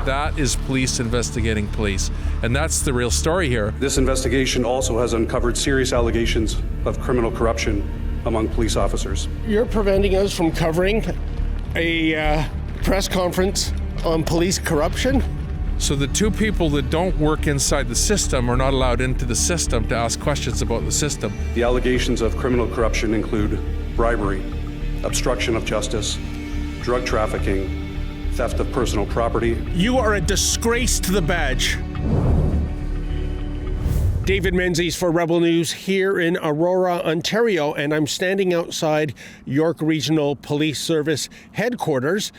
That is police investigating police. And that's the real story here. This investigation also has uncovered serious allegations of criminal corruption among police officers. You're preventing us from covering a press conference on police corruption? So the two people that don't work inside the system are not allowed into the system to ask questions about the system. The allegations of criminal corruption include bribery, obstruction of justice, drug trafficking, theft of personal property. You are a disgrace to the badge. David Menzies for Rebel News here in Aurora, Ontario, and I'm standing outside York Regional Police Service headquarters,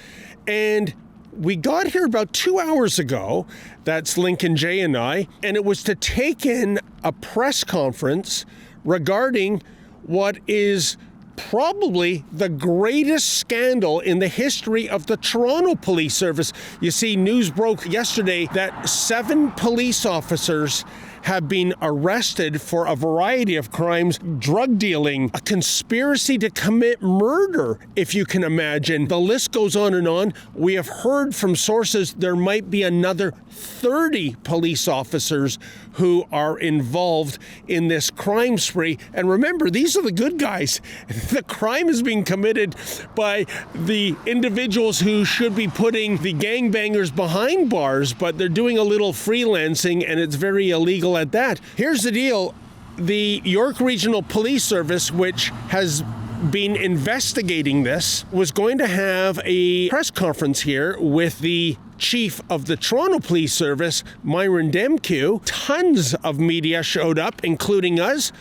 and we got here about 2 hours ago. That's Lincoln J and I, and it was to take in a press conference regarding what is probably the greatest scandal in the history of the Toronto Police Service. You see, news broke yesterday that 7 police officers have been arrested for a variety of crimes, drug dealing, a conspiracy to commit murder, if you can imagine. The list goes on and on. We have heard from sources there might be another 30 police officers who are involved in this crime spree. And remember, these are the good guys. The crime is being committed by the individuals who should be putting the gangbangers behind bars, but they're doing a little freelancing, and it's very illegal at that. Here's the deal. The York Regional Police Service, which has been investigating this, was going to have a press conference here with the chief of the Toronto Police Service, Myron Demkew. Tons of media showed up, including us.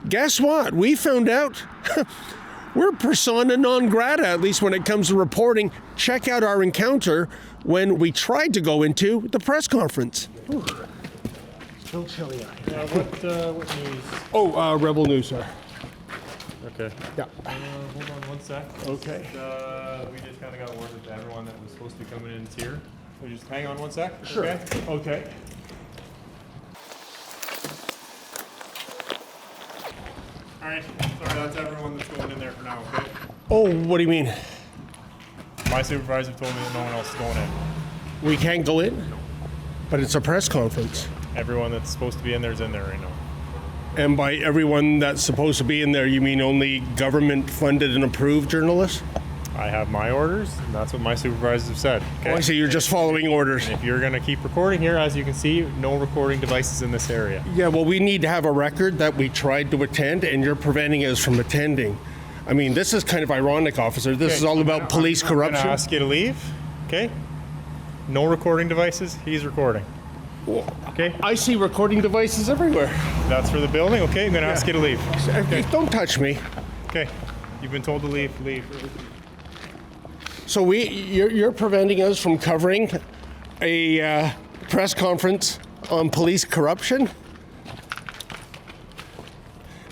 Guess what? We found out we're persona non grata, at least when it comes to reporting. Check out our encounter when we tried to go into the press conference. Ooh. Still chilly out here. What news? Oh, Rebel News, sir. Okay. Yeah. Hold on one sec. Okay. We just kind of got word that everyone that was supposed to be coming in is here. So just hang on one sec. Sure. Okay. Okay. All right. Sorry, that's everyone that's going in there for now. Okay. Oh, what do you mean? My supervisor told me that no one else is going in. We can't go in? But it's a press conference. Everyone that's supposed to be in there is in there right now. And by everyone that's supposed to be in there, you mean only government-funded and approved journalists? I have my orders, and that's what my supervisors have said. Okay? Oh, I see. You're just following orders. And if you're going to keep recording here, as you can see, no recording devices in this area. Yeah, well, we need to have a record that we tried to attend, and you're preventing us from attending. I mean, this is kind of ironic, officer. This is all about police corruption. I'm going to ask you to leave, okay? No recording devices. He's recording. Okay. I see recording devices everywhere. That's for the building. Okay, I'm going to ask you to leave. Okay. Don't touch me. Okay. You've been told to leave. Leave. So you're preventing us from covering a press conference on police corruption?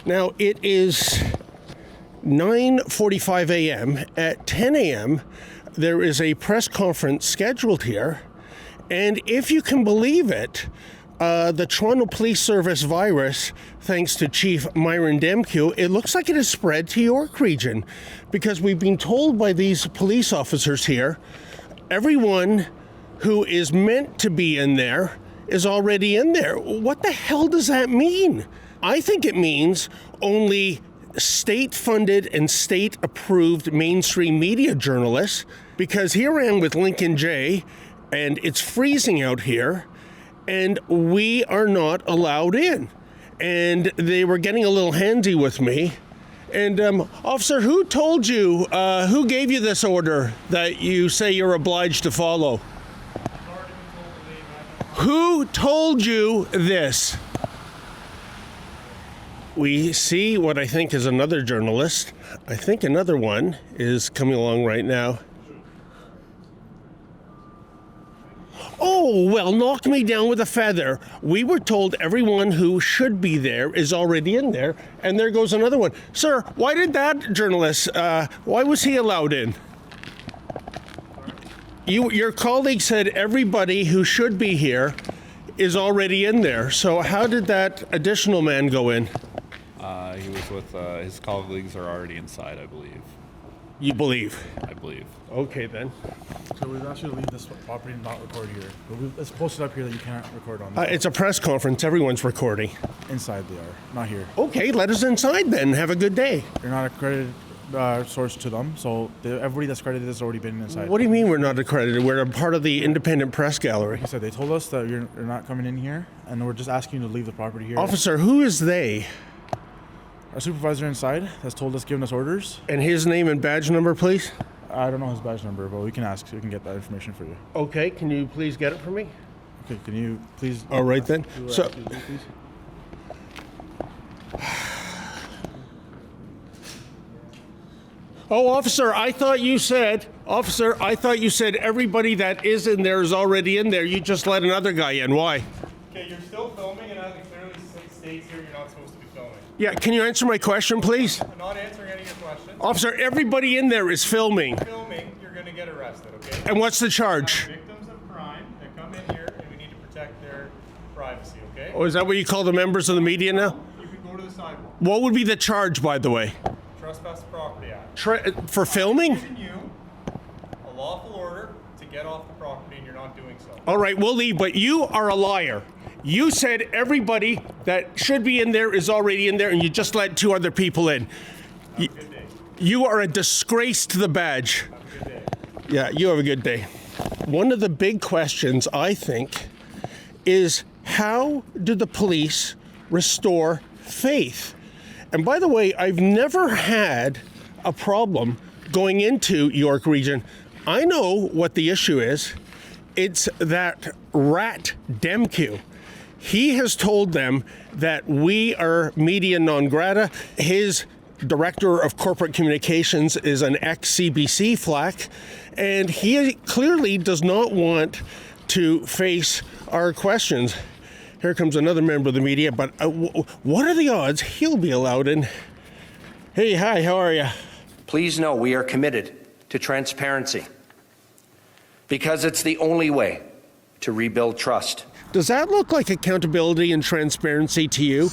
Now, it is 9:45 a.m. At 10 a.m., there is a press conference scheduled here. And if you can believe it, the Toronto Police Service virus, thanks to Chief Myron Demkew, it looks like it has spread to York Region, because we've been told by these police officers here, everyone who is meant to be in there is already in there. What the hell does that mean? I think it means only state-funded and state-approved mainstream media journalists, because here I am with Lincoln J, and it's freezing out here, and we are not allowed in. And they were getting a little handsy with me. And officer, who told you, who gave you this order that you say you're obliged to follow? Who told you this? We see what I think is another journalist. I think another one is coming along right now. Oh, well, knock me down with a feather. We were told everyone who should be there is already in there, and there goes another one. Sir, why did that journalist, why was he allowed in? Your colleague said everybody who should be here is already in there, so how did that additional man go in? He was with, his colleagues are already inside, I believe. You believe? I believe. Okay, then. So we've asked you to leave this property and not record here. But it's posted up here that you can't record on this. It's a press conference. Everyone's recording. Inside they are, not here. Okay, let us inside then. Have a good day. You're not accredited source to them, so everybody that's credited has already been inside. What do you mean we're not accredited? We're a part of the independent press gallery. Like I said, they told us that you're not coming in here, and we're just asking you to leave the property here. Officer, who is they? Our supervisor inside has told us, given us orders. And his name and badge number, please? I don't know his badge number, but we can ask. We can get that information for you. Okay, can you please get it for me? Okay, can you please? All right then. So, please? oh, officer, I thought you said everybody that is in there is already in there. You just let another guy in. Why? Okay, you're still filming, and as it clearly states here, you're not supposed to be filming. Yeah, can you answer my question, please? I'm not answering any of your questions. Officer, everybody in there is filming. Filming, you're going to get arrested, okay? And what's the charge? Victims of crime that come in here, and we need to protect their privacy, okay? Oh, is that what you call the members of the media now? You can go to the sidewalk. What would be the charge, by the way? Trespass Property Act. For filming? Giving you a lawful order to get off the property, and you're not doing so. All right, we'll leave, but you are a liar. You said everybody that should be in there is already in there, and you just let two other people in. Have a good day. You are a disgrace to the badge. Have a good day. Yeah, you have a good day. One of the big questions, I think, is how do the police restore faith? And by the way, I've never had a problem going into York Region. I know what the issue is. It's that rat Demkew. He has told them that we are media non grata. His director of corporate communications is an ex-CBC flack, and he clearly does not want to face our questions. Here comes another member of the media, but what are the odds he'll be allowed in? Hey, hi, how are you? Please know we are committed to transparency because it's the only way to rebuild trust. Does that look like accountability and transparency to you?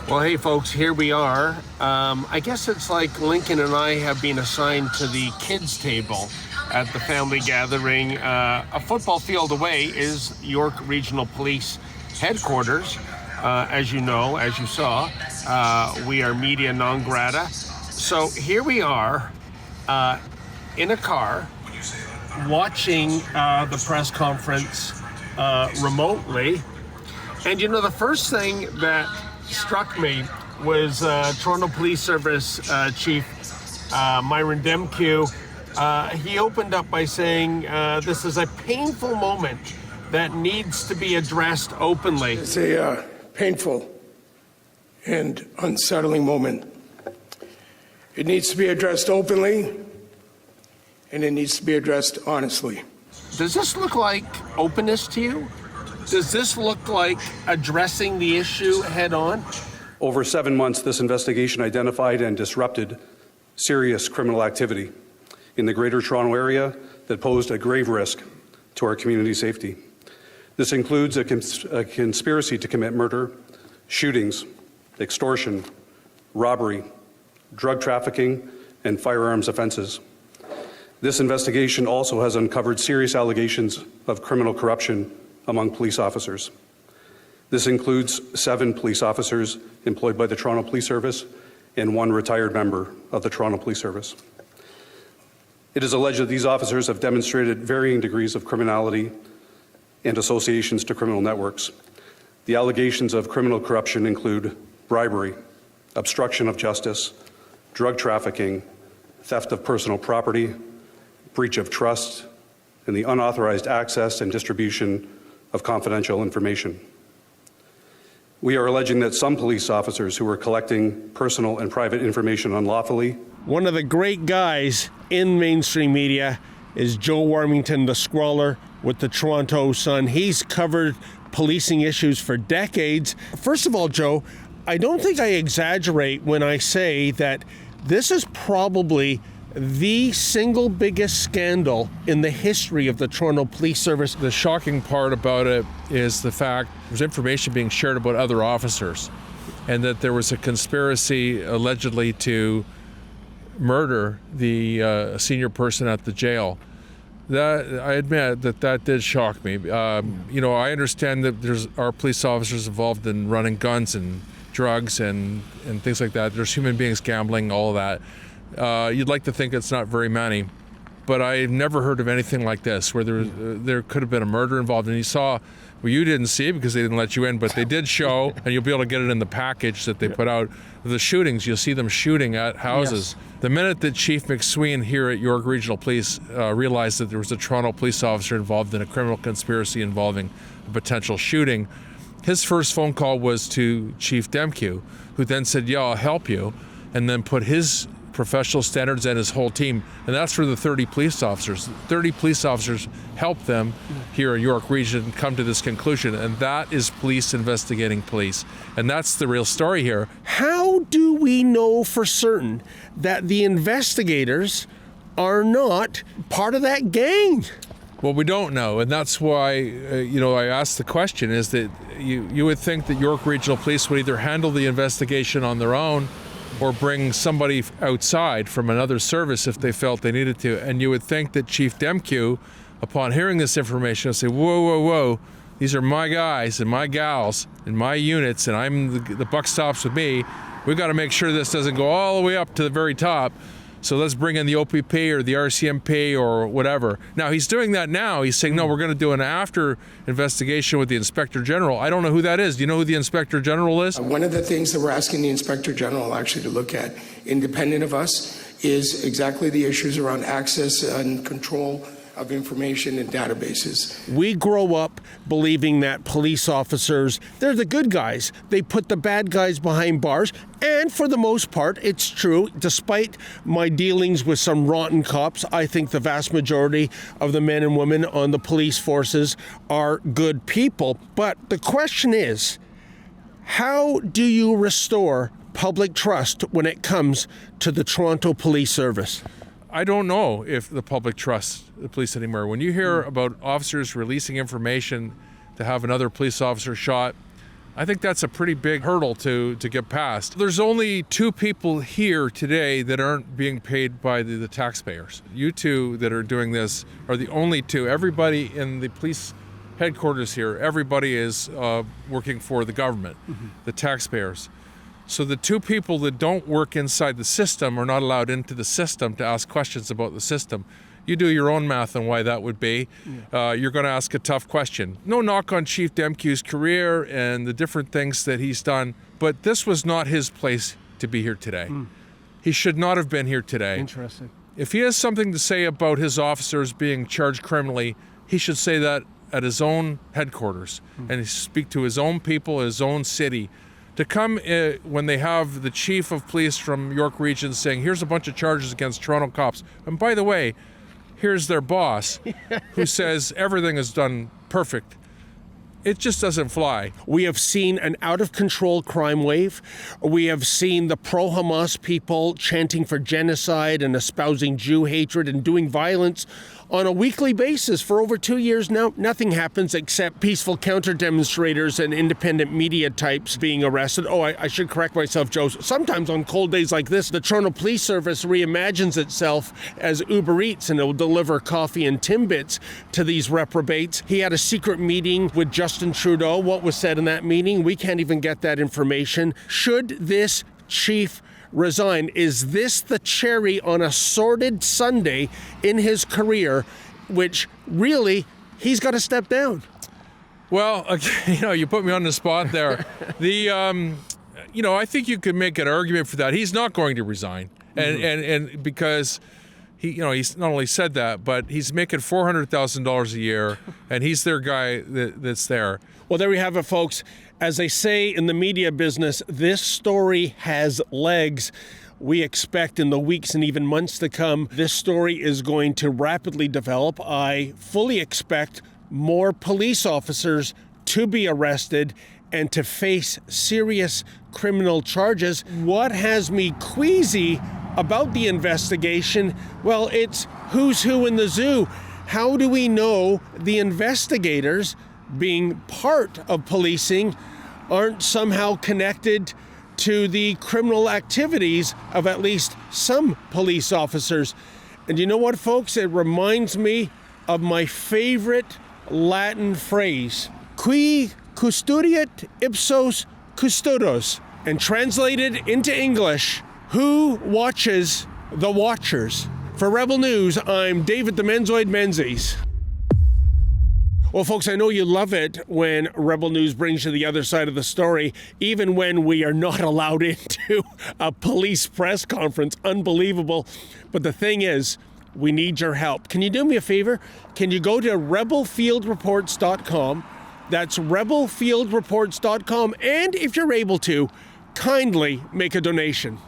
Well, hey, folks, here we are. I guess it's like Lincoln and I have been assigned to the kids' table at the family gathering. A football field away is York Regional Police headquarters. As you know, as you saw, we are media non grata. So here we are in a car watching the press conference remotely. And you know, the first thing that struck me was Toronto Police Service Chief Myron Demkew. He opened up by saying this is a painful moment that needs to be addressed openly. It's a painful and unsettling moment. It needs to be addressed openly, and it needs to be addressed honestly. Does this look like openness to you? Does this look like addressing the issue head on? Over 7 months, this investigation identified and disrupted serious criminal activity in the Greater Toronto Area that posed a grave risk to our community safety. This includes a conspiracy to commit murder, shootings, extortion, robbery, drug trafficking, and firearms offenses. This investigation also has uncovered serious allegations of criminal corruption among police officers. This includes 7 police officers employed by the Toronto Police Service and 1 retired member of the Toronto Police Service. It is alleged that these officers have demonstrated varying degrees of criminality and associations to criminal networks. The allegations of criminal corruption include bribery, obstruction of justice, drug trafficking, theft of personal property, breach of trust, and the unauthorized access and distribution of confidential information. We are alleging that some police officers who were collecting personal and private information unlawfully. One of the great guys in mainstream media is Joe Warmington, the scrawler with the Toronto Sun. He's covered policing issues for decades. First of all, Joe, I don't think I exaggerate when I say that this is probably the single biggest scandal in the history of the Toronto Police Service. The shocking part about it is the fact there's information being shared about other officers, and that there was a conspiracy allegedly to murder the senior person at the jail. That, I admit that did shock me. I understand that there's our police officers involved in running guns and drugs and things like that. There's human beings gambling, all of that. You'd like to think it's not very many, but I've never heard of anything like this where there could have been a murder involved. And you saw, well, you didn't see it because they didn't let you in, but they did show, and you'll be able to get it in the package that they put out. The shootings, you'll see them shooting at houses. Yes. The minute that Chief McSween here at York Regional Police realized that there was a Toronto police officer involved in a criminal conspiracy involving a potential shooting, his first phone call was to Chief Demkew, who then said, yeah, I'll help you, and then put his professional standards and his whole team, and that's for the 30 police officers. 30 police officers helped them here in York Region come to this conclusion, and that is police investigating police, and that's the real story here. How do we know for certain that the investigators are not part of that gang? Well, we don't know, and that's why I asked the question, is that you would think that York Regional Police would either handle the investigation on their own or bring somebody outside from another service if they felt they needed to. And you would think that Chief Demkew, upon hearing this information, would say, whoa, these are my guys and my gals and my units, and the buck stops with me. We've got to make sure this doesn't go all the way up to the very top. So let's bring in the OPP or the RCMP or whatever. Now, he's doing that now. He's saying, no, we're going to do an after investigation with the Inspector General. I don't know who that is. Do you know who the Inspector General is? One of the things that we're asking the Inspector General actually to look at, independent of us, is exactly the issues around access and control of information and databases. We grow up believing that police officers, they're the good guys. They put the bad guys behind bars. And for the most part, it's true. Despite my dealings with some rotten cops, I think the vast majority of the men and women on the police forces are good people. But the question is, how do you restore public trust when it comes to the Toronto Police Service? I don't know if the public trusts the police anymore. When you hear about officers releasing information to have another police officer shot, I think that's a pretty big hurdle to get past. There's only 2 people here today that aren't being paid by the taxpayers. You 2 that are doing this are the only 2. Everybody in the police headquarters here, everybody is working for the government, the taxpayers. So the 2 people that don't work inside the system are not allowed into the system to ask questions about the system. You do your own math on why that would be. You're going to ask a tough question. No knock on Chief Demkew's career and the different things that he's done, but this was not his place to be here today. He should not have been here today. Interesting. If he has something to say about his officers being charged criminally, he should say that at his own headquarters and speak to his own people, his own city. To come when they have the chief of police from York Region saying, here's a bunch of charges against Toronto cops. And by the way, here's their boss who says everything is done perfect. It just doesn't fly. We have seen an out-of-control crime wave. We have seen the pro-Hamas people chanting for genocide and espousing Jew hatred and doing violence on a weekly basis for over 2 years now. Nothing happens except peaceful counter-demonstrators and independent media types being arrested. Oh, I should correct myself, Joe. Sometimes on cold days like this, the Toronto Police Service reimagines itself as Uber Eats, and it will deliver coffee and Timbits to these reprobates. He had a secret meeting with Justin Trudeau. What was said in that meeting? We can't even get that information. Should this chief resign? Is this the cherry on a sordid sundae in his career, which really he's got to step down? Well, you put me on the spot there. I think you could make an argument for that. He's not going to resign, and because he's not only said that, but he's making $400,000 a year, and he's their guy that's there. Well, there we have it, folks. As they say in the media business, this story has legs. We expect in the weeks and even months to come, this story is going to rapidly develop. I fully expect more police officers to be arrested and to face serious criminal charges. What has me queasy about the investigation, well, it's who's who in the zoo. How do we know the investigators, being part of policing, aren't somehow connected to the criminal activities of at least some police officers? And you know what, folks? It reminds me of my favorite Latin phrase, qui custodiet ipsos custodos, and translated into English, who watches the watchers. For Rebel News, I'm David the Menzoid Menzies. Well, folks, I know you love it when Rebel News brings you the other side of the story, even when we are not allowed into a police press conference. Unbelievable. But the thing is, we need your help. Can you do me a favor? Can you go to rebelfieldreports.com? That's rebelfieldreports.com. And if you're able to, kindly make a donation.